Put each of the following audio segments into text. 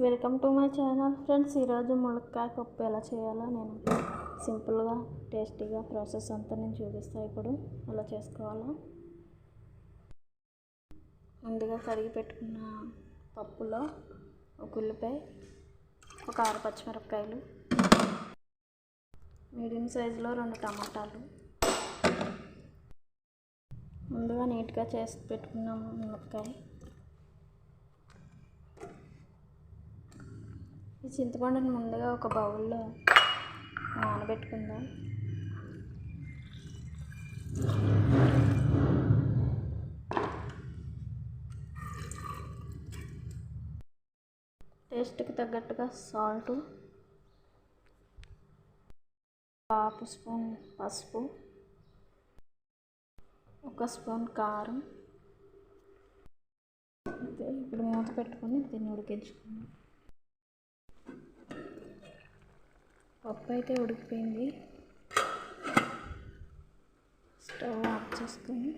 Welcome to my channel friends. ఈరోజు ములక్కాయ పప్పు ఎలా చేయాలో నేను సింపుల్గా టేస్టీగా ప్రాసెస్ అంతా నేను చూపిస్తాను. ఇప్పుడు ఎలా చేసుకోవాలో ముందుగా కడిగి పెట్టుకున్న పప్పులో ఒక ఉల్లిపాయ, ఒక 6 పచ్చిమిరపకాయలు, మీడియం సైజులో 2 టమాటాలు, ముందుగా నీట్గా చేసి పెట్టుకున్న ములక్కాయ, ఈ చింతపండుని ముందుగా ఒక బౌల్లో నానబెట్టుకుందాం. టేస్ట్కి తగ్గట్టుగా సాల్ట్, 1/2 స్పూన్ పసుపు, 1 స్పూన్ కారం. ఇప్పుడు మూత పెట్టుకొని దీన్ని ఉడికించుకుందాం. పప్పు అయితే ఉడికిపోయింది. స్టవ్ ఆఫ్ చేసుకొని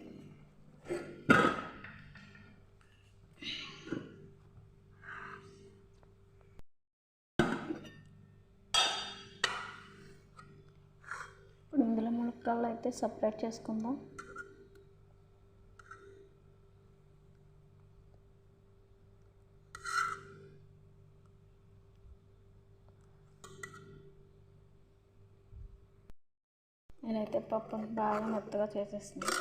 ఇప్పుడు ఇందులో ములక్కాయలు అయితే సపరేట్ చేసుకుందాం. నేనైతే పప్పును బాగా మెత్తగా చేసేస్తున్నాను.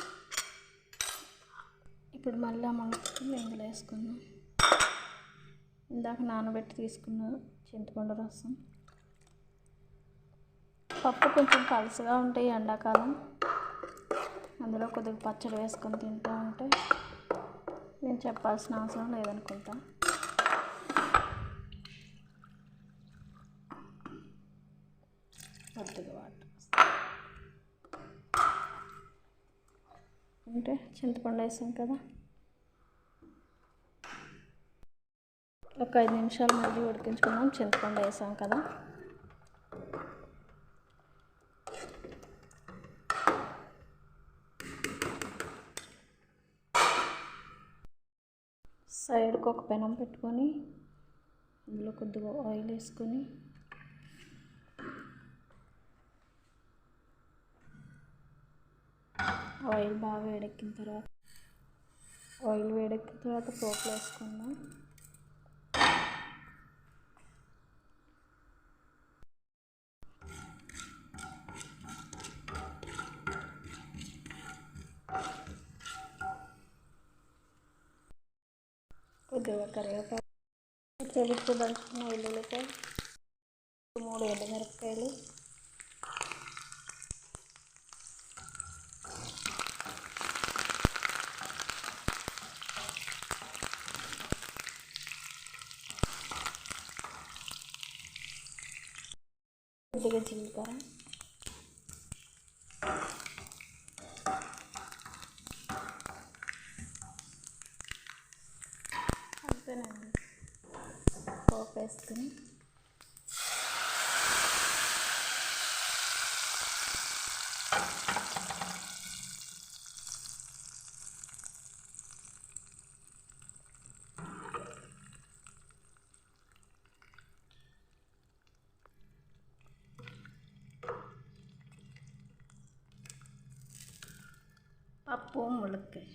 ఇప్పుడు మళ్ళీ ఆ ములక్కాయలు ఇందులో వేసుకుందాం. ఇందాక నానబెట్టి తీసుకున్న చింతపండు రసం. పప్పు కొంచెం పలుచగా ఉంటాయి ఎండాకాలం, అందులో కొద్దిగా పచ్చడి వేసుకొని తింటూ ఉంటే నేను చెప్పాల్సిన అవసరం లేదనుకుంటా. కొద్దిగా వాటర్ అంటే చింతపండు వేసాం కదా, ఒక 5 నిమిషాలు మళ్ళీ ఉడికించుకుందాం. చింతపండు వేసాం కదా, సైడ్కి ఒక పెనం పెట్టుకొని అందులో కొద్దిగా ఆయిల్ వేసుకొని ఆయిల్ బాగా వేడెక్కిన తర్వాత పోపులు వేసుకుందాం. కొద్దిగా కరివేపాకు, చెవికి దంచుకున్న వెల్లుల్లిపాయ, 3 ఎండుమిరపకాయలు, కొద్దిగా జీలకర్ర, అంతేనండి. పోపు వేసుకుని పప్పు ములక్కాయ